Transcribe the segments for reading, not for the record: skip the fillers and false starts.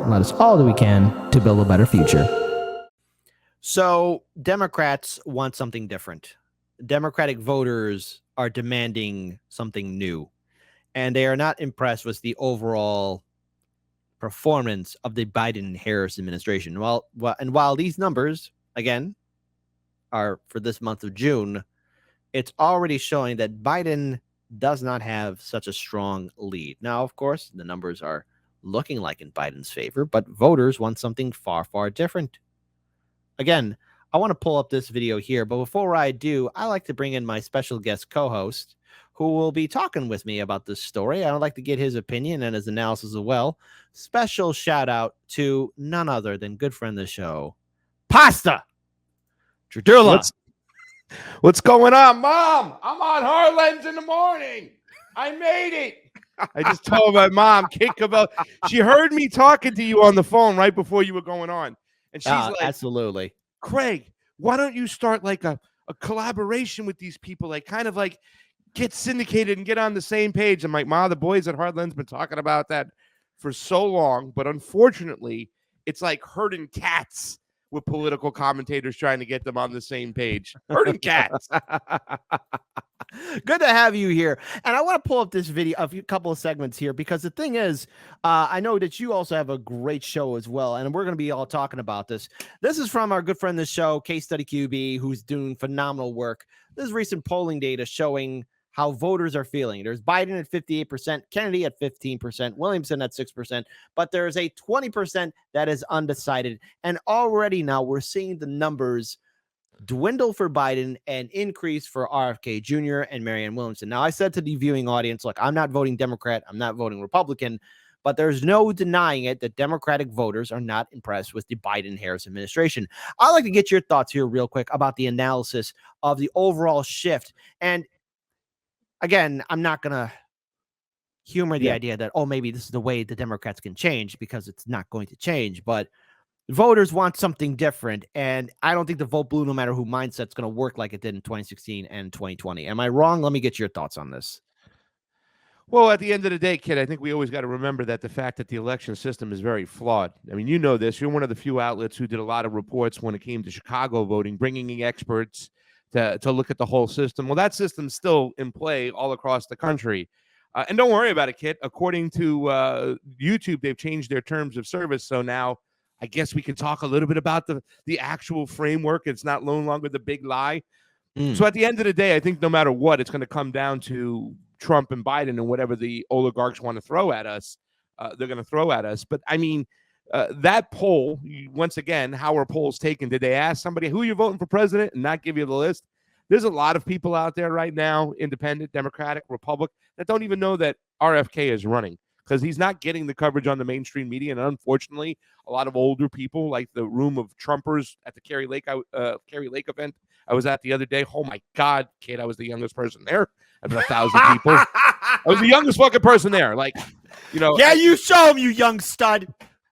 and let us all do we can to build a better future. So Democrats want something different. Democratic voters are demanding something new, and they are not impressed with the overall performance of the Biden-Harris administration. While these numbers, again, are for this month of June, it's already showing that Biden does not have such a strong lead. Now, of course, the numbers are looking like in Biden's favor, but voters want something far, far different. Again, I want to pull up this video here, but before I do, I like to bring in my special guest co-host who will be talking with me about this story. I would like to get his opinion and his analysis as well. Special shout out to none other than good friend of the show, Pasta Tradula. What's going on, Mom? I'm on Harlan's in the morning. I made it. I just told my mom, she heard me talking to you on the phone right before you were going on. And she's like, absolutely. Craig, why don't you start like a collaboration with these people? Like kind of like get syndicated and get on the same page. I'm like, Ma, the boys at Heartland's been talking about that for so long. But unfortunately, it's like herding cats with political commentators trying to get them on the same page. Herding cats. Good to have you here. And I want to pull up this video, a couple of segments here, because the thing is, I know that you also have a great show as well, and we're going to be all talking about this. This is from our good friend of the show, Case Study QB, who's doing phenomenal work. This is recent polling data showing how voters are feeling. There's Biden at 58%, Kennedy at 15%, Williamson at 6%, but there's a 20% that is undecided. And already now we're seeing the numbers dwindle for Biden and increase for RFK Jr. and Marianne Williamson. Now, I said to the viewing audience, look, I'm not voting Democrat, I'm not voting Republican, but there's no denying it that Democratic voters are not impressed with the Biden-Harris administration. I'd like to get your thoughts here real quick about the analysis of the overall shift. And again, I'm not going to humor the idea that, oh, maybe this is the way the Democrats can change, because it's not going to change, but voters want something different, and I don't think the vote blue, no matter who mindset's going to work like it did in 2016 and 2020. Am I wrong? Let me get your thoughts on this. Well, at the end of the day, kid, I think we always got to remember that the fact that the election system is very flawed. I mean, you know this. You're one of the few outlets who did a lot of reports when it came to Chicago voting, bringing in experts to look at the whole system. Well, that system's still in play all across the country. And don't worry about it, kid. According to YouTube, they've changed their terms of service, so now I guess we can talk a little bit about the actual framework. It's not no longer the big lie. So at the end of the day, I think no matter what, it's going to come down to Trump and Biden and whatever the oligarchs want to throw at us, they're going to throw at us. But I mean, that poll, once again, how are polls taken? Did they ask somebody who you're voting for president and not give you the list? There's a lot of people out there right now, independent, Democratic, Republican, that don't even know that RFK is running, because he's not getting the coverage on the mainstream media. And unfortunately, a lot of older people, like the room of Trumpers at the Kerry Lake event I was at the other day. Oh, my God, kid, I was the youngest person there. I've been 1,000 people. I was the youngest fucking person there. Like, you know. Yeah, you show him, you young stud.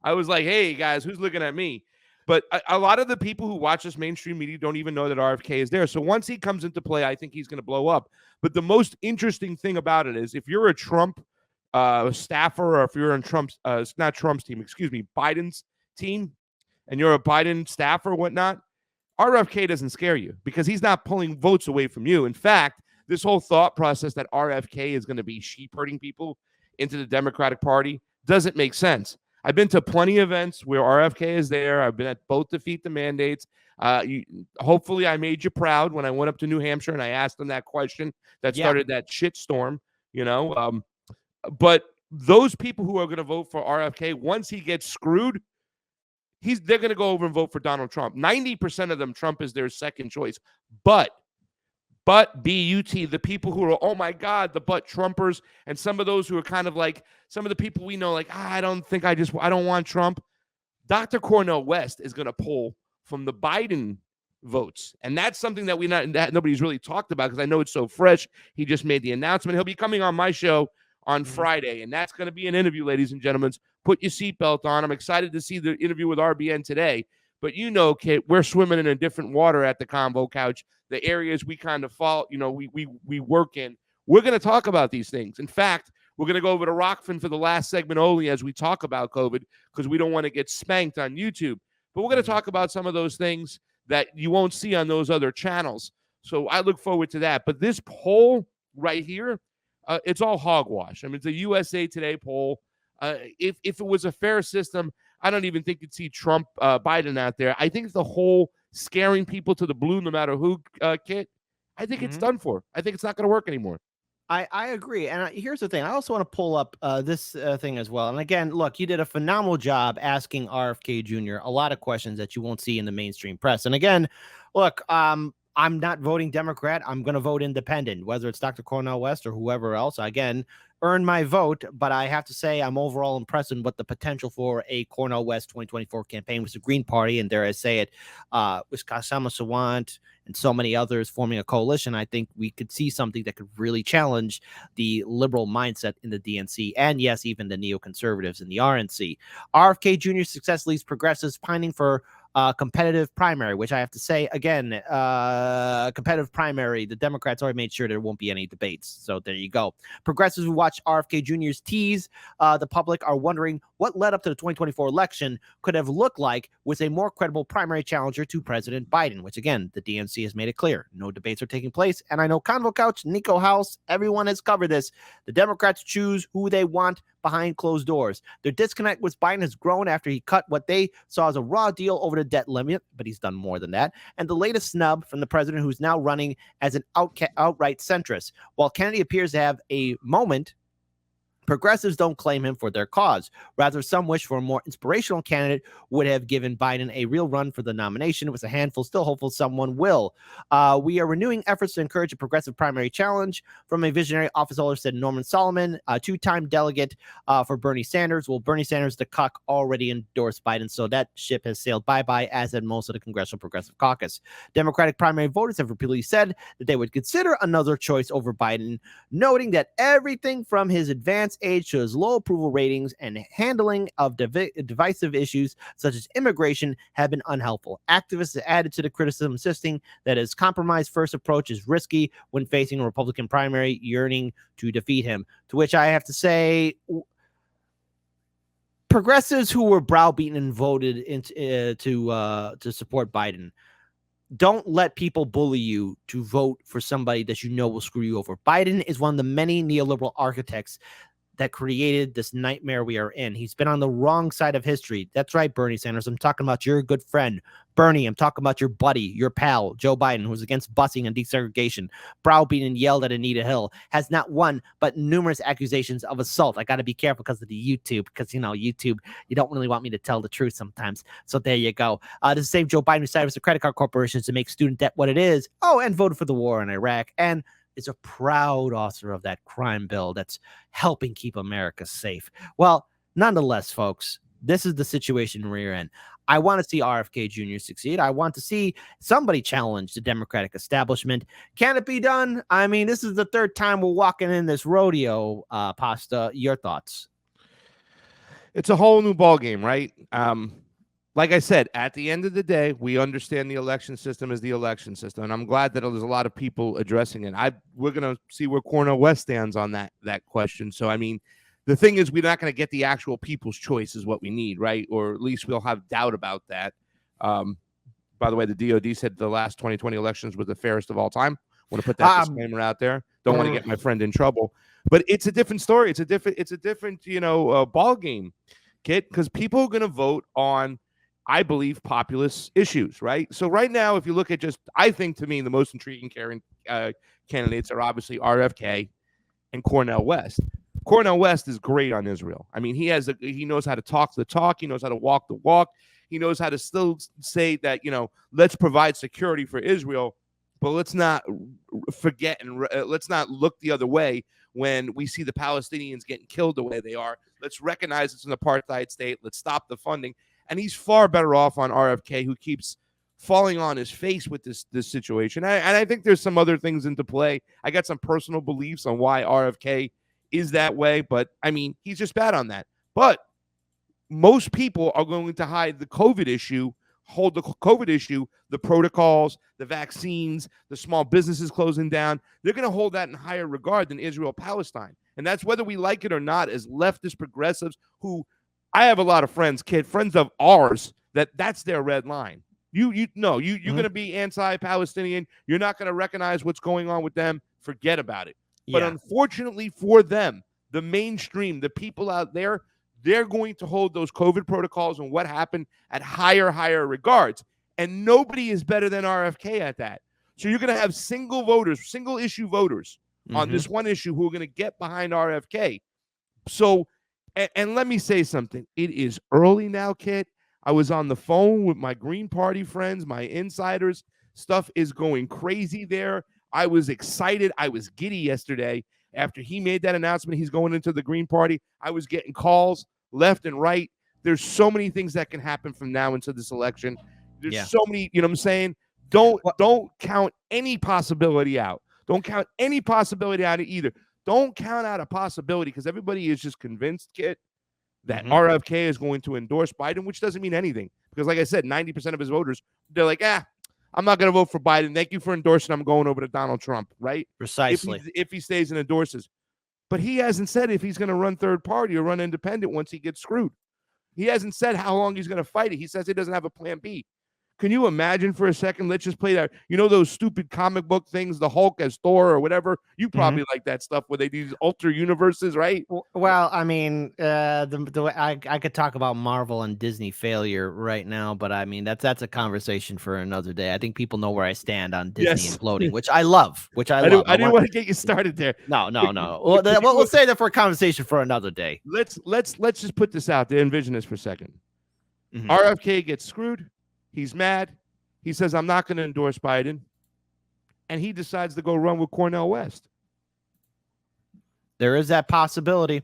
I was like, hey, guys, who's looking at me? But a lot of the people who watch this mainstream media don't even know that RFK is there. So once he comes into play, I think he's going to blow up. But the most interesting thing about it is if you're a Trump staffer, or if you're on not Trump's team, excuse me, Biden's team, and you're a Biden staffer or whatnot, RFK doesn't scare you because he's not pulling votes away from you. In fact, this whole thought process that RFK is going to be sheep herding people into the Democratic Party doesn't make sense. I've been to plenty of events where RFK is there. I've been at both Defeat the Mandates. Hopefully I made you proud when I went up to New Hampshire and I asked them that question that started that shit storm, you know. But those people who are going to vote for RFK, once he gets screwed, they're going to go over and vote for Donald Trump. 90% of them, Trump is their second choice. But B-U-T, the people who are, oh my God, the but Trumpers, and some of those who are kind of like, some of the people we know, like, I don't want Trump. Dr. Cornel West is going to pull from the Biden votes. And that's something that nobody's really talked about, because I know it's so fresh. He just made the announcement. He'll be coming on my show on Friday, and that's going to be an interview, ladies and gentlemen. Put your seatbelt on. I'm excited to see the interview with RBN today. But you know, Kit, we're swimming in a different water at the Convo Couch. The areas we kind of fall, you know, we work in. We're going to talk about these things. In fact, We're going to go over to Rockfin for the last segment only as we talk about COVID because we don't want to get spanked on YouTube. But we're going to talk about some of those things that you won't see on those other channels. So I look forward to that. But this poll right here, it's all hogwash. I mean, it's a USA Today poll. If it was a fair system, I don't even think you'd see Trump, Biden out there. I think the whole scaring people to the blue, no matter who, Kit, I think it's done for. I think it's not going to work anymore. I agree. And here's the thing. I also want to pull up this thing as well. And again, look, you did a phenomenal job asking RFK Jr. a lot of questions that you won't see in the mainstream press. And again, look, I'm not voting Democrat. I'm going to vote independent, whether it's Dr. Cornel West or whoever else. Again, earn my vote, but I have to say I'm overall impressed with the potential for a Cornel West 2024 campaign with the Green Party, and dare I say it, with Kashama Sawant and so many others forming a coalition. I think we could see something that could really challenge the liberal mindset in the DNC and, yes, even the neoconservatives in the RNC. RFK Jr.'s success leaves progressives pining for competitive primary, which I have to say, again, competitive primary, the Democrats already made sure there won't be any debates. So there you go. Progressives who watch RFK Jr.'s tease the public are wondering what led up to the 2024 election could have looked like with a more credible primary challenger to President Biden, which, again, the DNC has made it clear. No debates are taking place. And I know Convo Couch, Nico House, everyone has covered this. The Democrats choose who they want behind closed doors. Their disconnect with Biden has grown after he cut what they saw as a raw deal over the debt limit, but he's done more than that. And the latest snub from the president, who's now running as an outright centrist. While Kennedy appears to have a moment, progressives don't claim him for their cause. Rather, some wish for a more inspirational candidate would have given Biden a real run for the nomination. With a handful still hopeful someone will. We are renewing efforts to encourage a progressive primary challenge from a visionary office holder, said Norman Solomon, a two-time delegate for Bernie Sanders. Well, Bernie Sanders, the cuck, already endorsed Biden, so that ship has sailed bye-bye, as had most of the Congressional Progressive Caucus. Democratic primary voters have repeatedly said that they would consider another choice over Biden, noting that everything from his advanced age to his low approval ratings and handling of divisive issues such as immigration have been unhelpful. Activists have added to the criticism, insisting that his compromise first approach is risky when facing a Republican primary yearning to defeat him. To which I have to say, progressives who were browbeaten and voted to support Biden, don't let people bully you to vote for somebody that you know will screw you over. Biden is one of the many neoliberal architects that created this nightmare we are in. He's been on the wrong side of history. That's right, Bernie Sanders. I'm talking about your good friend, Bernie. I'm talking about your buddy, your pal, Joe Biden, who's against busing and desegregation, browbeaten and yelled at Anita Hill, has not one, but numerous accusations of assault. I got to be careful because of the YouTube, because, YouTube, you don't really want me to tell the truth sometimes. So there you go. The same Joe Biden who sided with the credit card corporations to make student debt what it is. Oh, and voted for the war in Iraq. And is a proud author of that crime bill that's helping keep America safe. Well, nonetheless, folks, this is the situation we're in. I want to see RFK Jr. succeed. I want to see somebody challenge the Democratic establishment. Can it be done? I mean, this is the third time we're walking in this rodeo, Pasta. Your thoughts? It's a whole new ballgame, right? Like I said, at the end of the day, we understand the election system is the election system, and I'm glad that there's a lot of people addressing it. We're going to see where Cornel West stands on that question. So, I mean, the thing is, we're not going to get the actual people's choice is what we need, right? Or at least we'll have doubt about that. By the way, the DOD said the last 2020 elections was the fairest of all time. Want to put that disclaimer out there. Don't want to get my friend in trouble. But it's a different story. It's a different ball game, Kit, because people are going to vote on, I believe, populist issues, right? So right now, if you look at I think, to me, the most intriguing candidates are obviously RFK and Cornel West. Cornel West is great on Israel. I mean, he knows how to talk the talk. He knows how to walk the walk. He knows how to still say that, let's provide security for Israel, but let's not forget and let's not look the other way when we see the Palestinians getting killed the way they are. Let's recognize it's an apartheid state. Let's stop the funding. And he's far better off on RFK, who keeps falling on his face with this situation. And I think there's some other things into play. I got some personal beliefs on why RFK is that way, but I mean, he's just bad on that. But most people are going to hide the COVID issue hold the COVID issue, the protocols, the vaccines, the small businesses closing down. They're going to hold that in higher regard than Israel-Palestine. And that's whether we like it or not as leftist progressives who I have a lot of friends, friends of ours, that's their red line. You're going to be anti-Palestinian. You're not going to recognize what's going on with them. Forget about it. Yeah. But unfortunately for them, the mainstream, the people out there, they're going to hold those COVID protocols and what happened at higher regards. And nobody is better than RFK at that. So you're going to have single issue voters on this one issue who are going to get behind RFK. So, and let me say something. It is early now, Kit. I was on the phone with my Green Party friends, my insiders. Stuff is going crazy there. I was excited. I was giddy yesterday after he made that announcement. He's going into the Green Party. I was getting calls left and right. There's so many things that can happen from now into this election. There's so many, you know what I'm saying? Don't count any possibility out. Don't count any possibility out either. Don't count out a possibility because everybody is just convinced, Kit, that RFK is going to endorse Biden, which doesn't mean anything. Because like I said, 90% of his voters, they're like, I'm not going to vote for Biden. Thank you for endorsing. I'm going over to Donald Trump, right? Precisely. If he stays and endorses. But he hasn't said if he's going to run third party or run independent once he gets screwed. He hasn't said how long he's going to fight it. He says he doesn't have a plan B. Can you imagine for a second? Let's just play that. You know those stupid comic book things, the Hulk as Thor or whatever? You probably like that stuff where they do these ultra universes, right? Well, I mean, the way I could talk about Marvel and Disney failure right now, but I mean that's a conversation for another day. I think people know where I stand on Disney imploding, which I love. I didn't want to get you started there. No. Well, we'll say that for a conversation for another day. Let's just put this out there. Envision this for a second. RFK gets screwed. He's mad. He says, I'm not going to endorse Biden. And he decides to go run with Cornel West. There is that possibility.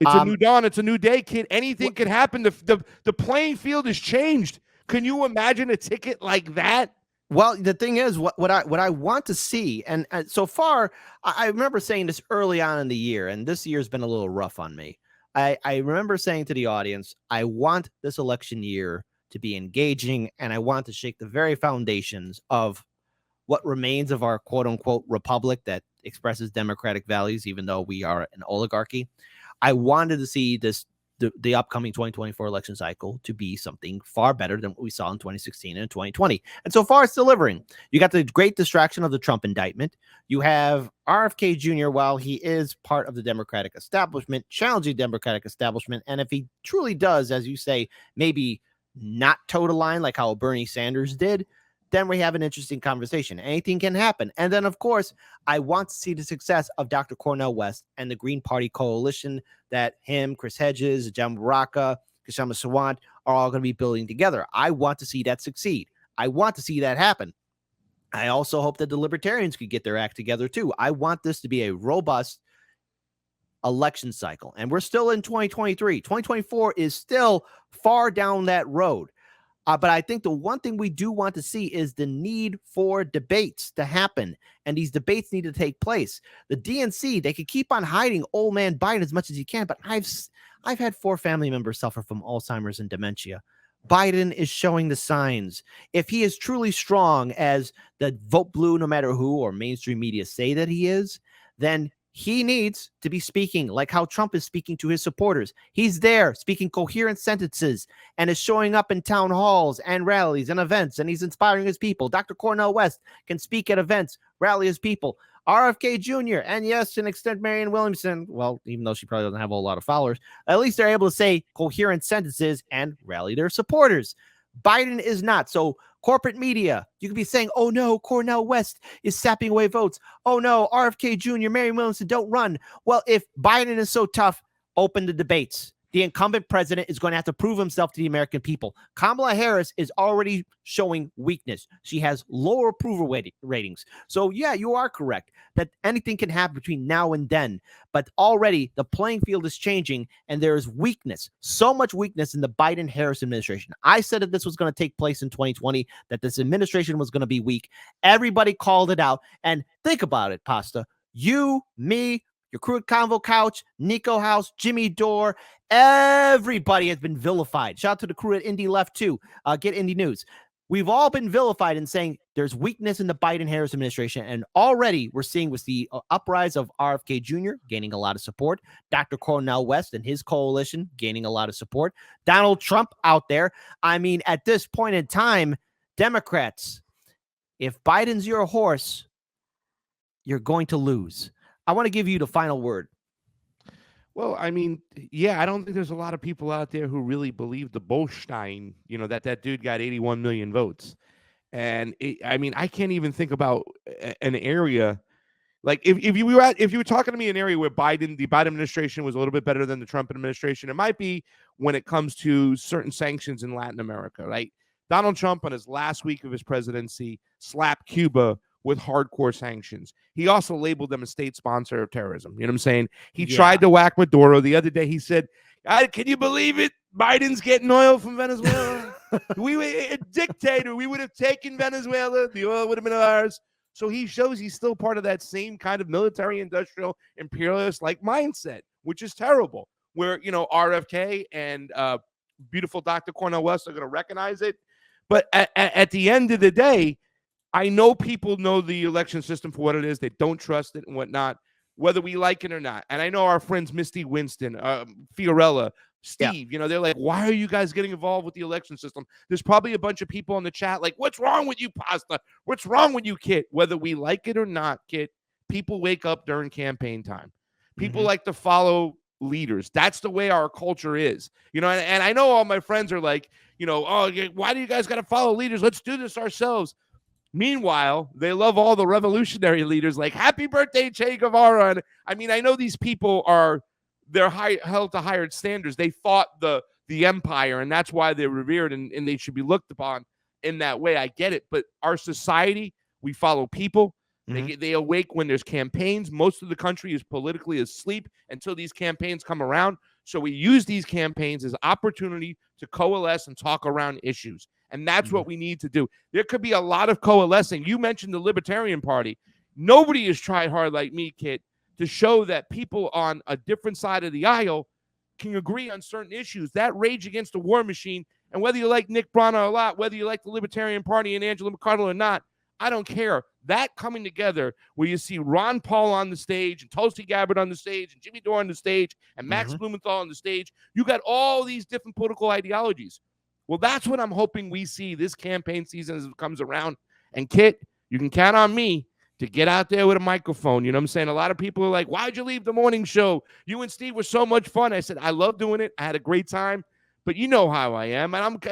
It's a new dawn. It's a new day, kid. Anything could happen. The playing field has changed. Can you imagine a ticket like that? Well, the thing is, what I want to see, and so far, I remember saying this early on in the year, and this year's been a little rough on me. I remember saying to the audience, I want this election year to be engaging, and I want to shake the very foundations of what remains of our quote-unquote republic that expresses democratic values, even though we are an oligarchy. I wanted to see the upcoming 2024 election cycle to be something far better than what we saw in 2016 and 2020. And so far, it's delivering. You got the great distraction of the Trump indictment. You have RFK Jr., while he is part of the Democratic establishment, challenging Democratic establishment. And if he truly does, as you say, maybe not toe the line like how Bernie Sanders did, then we have an interesting conversation. Anything can happen. And then, of course, I want to see the success of Dr. Cornel West and the Green Party coalition that him, Chris Hedges, Jan Baraka, Kshama Sawant are all going to be building together. I want to see that succeed. I want to see that happen. I also hope that the Libertarians could get their act together, too. I want this to be a robust election cycle. And we're still in 2023. 2024 is still far down that road. But I think the one thing we do want to see is the need for debates to happen. And these debates need to take place. The DNC, they could keep on hiding old man Biden as much as he can. But I've had 4 family members suffer from Alzheimer's and dementia. Biden is showing the signs. If he is truly strong as the vote blue, no matter who, or mainstream media say that he is, then he needs to be speaking like how Trump is speaking to his supporters. He's there speaking coherent sentences and is showing up in town halls and rallies and events, and he's inspiring his people. Dr. Cornel West can speak at events, rally his people. RFK Jr., and yes, to an extent, Marianne Williamson, well, even though she probably doesn't have a whole lot of followers, at least they're able to say coherent sentences and rally their supporters. Biden is not. So corporate media, you could be saying, oh no, Cornel West is sapping away votes. Oh no, RFK Jr., Marianne Williamson, don't run. Well, if Biden is so tough, open the debates. The incumbent president is going to have to prove himself to the American people. Kamala Harris is already showing weakness. She has lower approval ratings. So yeah, you are correct that anything can happen between now and then. But already the playing field is changing and there is weakness, so much weakness in the Biden-Harris administration. I said that this was going to take place in 2020, that this administration was going to be weak. Everybody called it out. And think about it, Pasta. You, me, Your crew at Convo Couch, Nico House, Jimmy Dore, everybody has been vilified. Shout out to the crew at Indy Left too. Get Indy News. We've all been vilified in saying there's weakness in the Biden-Harris administration, and already we're seeing with the uprise of RFK Jr. gaining a lot of support, Dr. Cornel West and his coalition gaining a lot of support, Donald Trump out there. I mean, at this point in time, Democrats, if Biden's your horse, you're going to lose. I want to give you the final word. Well, I mean, yeah, I don't think there's a lot of people out there who really believe the Bolstein, that dude got 81 million votes. And I mean, I can't even think about an area like if you were talking to me in an area where the Biden administration was a little bit better than the Trump administration, it might be when it comes to certain sanctions in Latin America, right? Donald Trump on his last week of his presidency slapped Cuba with hardcore sanctions. He also labeled them a state sponsor of terrorism. You know what I'm saying? He tried to whack Maduro. The other day he said, can you believe it? Biden's getting oil from Venezuela. We were a dictator. We would have taken Venezuela. The oil would have been ours. So he shows he's still part of that same kind of military, industrial, imperialist-like mindset, which is terrible. Where, RFK and beautiful Dr. Cornel West are going to recognize it. But at the end of the day, I know people know the election system for what it is. They don't trust it and whatnot, whether we like it or not. And I know our friends Misty Winston, Fiorella, Steve, they're like, why are you guys getting involved with the election system? There's probably a bunch of people in the chat like, what's wrong with you, Pasta? What's wrong with you, Kit? Whether we like it or not, Kit, people wake up during campaign time. People like to follow leaders. That's the way our culture is, and I know all my friends are like, oh, why do you guys got to follow leaders? Let's do this ourselves. Meanwhile, they love all the revolutionary leaders like happy birthday, Che Guevara. And I mean, I know these people they're held to higher standards. They fought the empire, and that's why they're revered and they should be looked upon in that way. I get it. But our society, we follow people. They awake when there's campaigns. Most of the country is politically asleep until these campaigns come around. So we use these campaigns as opportunity to coalesce and talk around issues. And that's what we need to do. There could be a lot of coalescing. You mentioned the Libertarian Party. Nobody has tried hard like me, Kit, to show that people on a different side of the aisle can agree on certain issues. That Rage Against the War Machine, and whether you like Nick Bronner a lot, whether you like the Libertarian Party and Angela McArdle or not, I don't care. That coming together where you see Ron Paul on the stage and Tulsi Gabbard on the stage and Jimmy Dore on the stage and Max Blumenthal on the stage, you got all these different political ideologies. Well, that's what I'm hoping we see this campaign season as it comes around. And Kit, you can count on me to get out there with a microphone. You know what I'm saying? A lot of people are like, why'd you leave the morning show? You and Steve were so much fun. I said, I love doing it. I had a great time. But you know how I am. And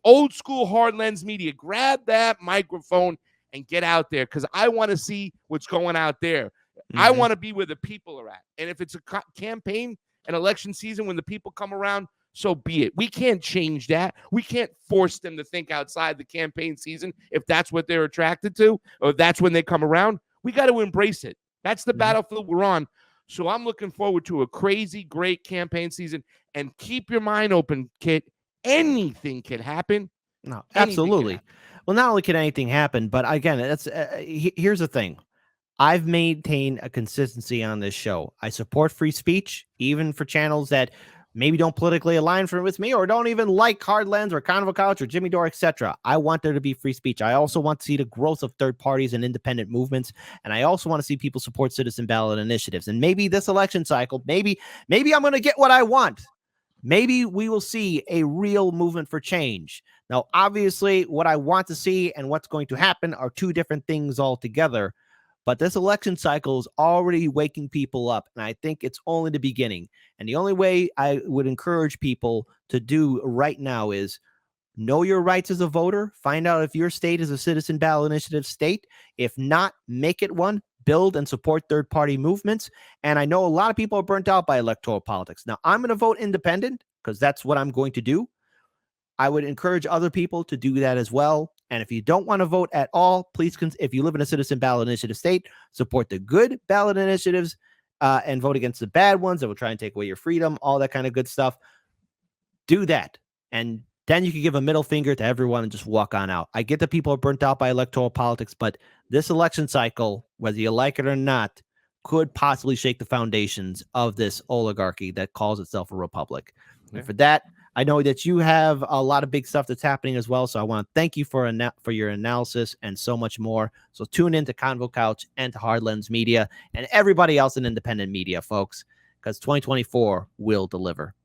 old school hard lens media. Grab that microphone and get out there because I want to see what's going out there. I want to be where the people are at. And if it's a campaign and election season when the people come around, so be it. We can't change that. We can't force them to think outside the campaign season if that's what they're attracted to or if that's when they come around. We got to embrace it. That's the battlefield we're on. So I'm looking forward to a crazy, great campaign season. And keep your mind open, Kit. Anything can happen. No, absolutely. Well, not only can anything happen, but again, that's here's the thing. I've maintained a consistency on this show. I support free speech, even for channels that maybe don't politically align with me or don't even like Hardlands or Convo Couch or Jimmy Dore, etc. I want there to be free speech. I also want to see the growth of third parties and independent movements. And I also want to see people support citizen ballot initiatives. And maybe this election cycle, maybe I'm going to get what I want. Maybe we will see a real movement for change. Now, obviously, what I want to see and what's going to happen are two different things altogether. But this election cycle is already waking people up, and I think it's only the beginning. And the only way I would encourage people to do right now is know your rights as a voter. Find out if your state is a citizen ballot initiative state. If not, make it one. Build and support third-party movements. And I know a lot of people are burnt out by electoral politics. Now, I'm going to vote independent because that's what I'm going to do. I would encourage other people to do that as well. And if you don't want to vote at all, please, if you live in a citizen ballot initiative state, support the good ballot initiatives and vote against the bad ones that will try and take away your freedom, all that kind of good stuff. Do that. And then you can give a middle finger to everyone and just walk on out. I get that people are burnt out by electoral politics, but this election cycle, whether you like it or not, could possibly shake the foundations of this oligarchy that calls itself a republic. Yeah. And for that, I know that you have a lot of big stuff that's happening as well. So I want to thank you for your analysis and so much more. So tune in to Convo Couch and to Hard Lens Media and everybody else in independent media, folks, because 2024 will deliver.